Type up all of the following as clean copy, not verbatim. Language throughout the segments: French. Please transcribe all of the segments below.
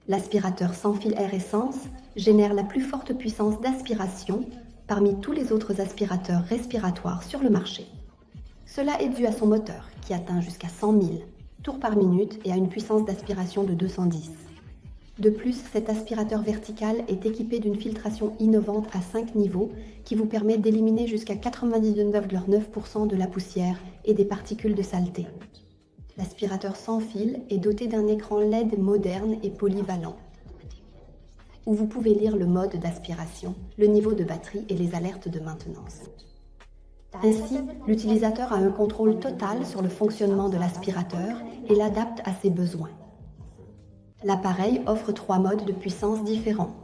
L'aspirateur sans fil Air Essence génère la plus forte puissance d'aspiration parmi tous les autres aspirateurs respiratoires sur le marché. Cela est dû à son moteur, qui atteint jusqu'à 100 000 tours par minute et a une puissance d'aspiration de 210. De plus, cet aspirateur vertical est équipé d'une filtration innovante à 5 niveaux qui vous permet d'éliminer jusqu'à 99,9% de la poussière et des particules de saleté. L'aspirateur sans fil est doté d'un écran LED moderne et polyvalent, où vous pouvez lire le mode d'aspiration, le niveau de batterie et les alertes de maintenance. Ainsi, l'utilisateur a un contrôle total sur le fonctionnement de l'aspirateur et l'adapte à ses besoins. L'appareil offre 3 modes de puissance différents.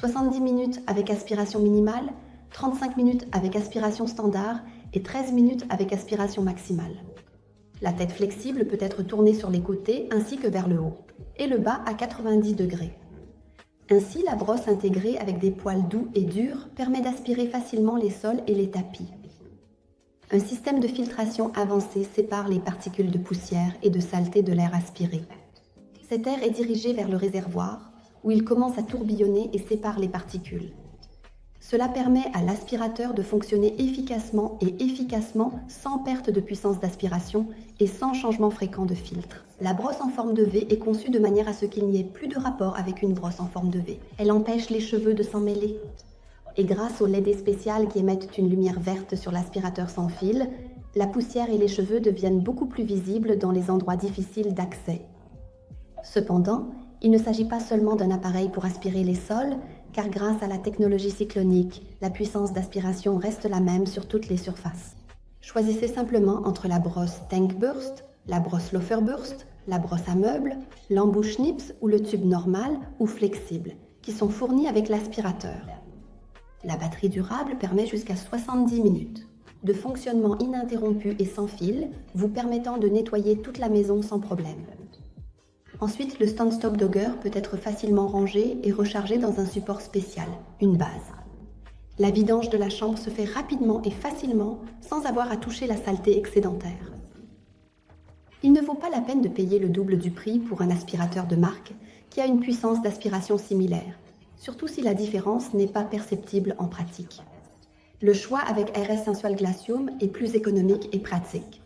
70 minutes avec aspiration minimale, 35 minutes avec aspiration standard et 13 minutes avec aspiration maximale. La tête flexible peut être tournée sur les côtés ainsi que vers le haut, et le bas à 90 degrés. Ainsi, la brosse intégrée avec des poils doux et durs permet d'aspirer facilement les sols et les tapis. Un système de filtration avancé sépare les particules de poussière et de saleté de l'air aspiré. Cet air est dirigé vers le réservoir, où il commence à tourbillonner et sépare les particules. Cela permet à l'aspirateur de fonctionner efficacement sans perte de puissance d'aspiration et sans changement fréquent de filtre. La brosse en forme de V est conçue de manière à ce qu'il n'y ait plus de rapport avec une brosse en forme de V. Elle empêche les cheveux de s'en mêler. Et grâce aux LED spéciales qui émettent une lumière verte sur l'aspirateur sans fil, la poussière et les cheveux deviennent beaucoup plus visibles dans les endroits difficiles d'accès. Cependant, il ne s'agit pas seulement d'un appareil pour aspirer les sols, car grâce à la technologie cyclonique, la puissance d'aspiration reste la même sur toutes les surfaces. Choisissez simplement entre la brosse Tank Burst, la brosse Loafer Burst, la brosse à meubles, l'embouche Nips ou le tube normal ou flexible, qui sont fournis avec l'aspirateur. La batterie durable permet jusqu'à 70 minutes de fonctionnement ininterrompu et sans fil, vous permettant de nettoyer toute la maison sans problème. Ensuite, le stand-stop dogger peut être facilement rangé et rechargé dans un support spécial, une base. La vidange de la chambre se fait rapidement et facilement sans avoir à toucher la saleté excédentaire. Il ne vaut pas la peine de payer le double du prix pour un aspirateur de marque qui a une puissance d'aspiration similaire, surtout si la différence n'est pas perceptible en pratique. Le choix avec RS Sensual Glacium est plus économique et pratique.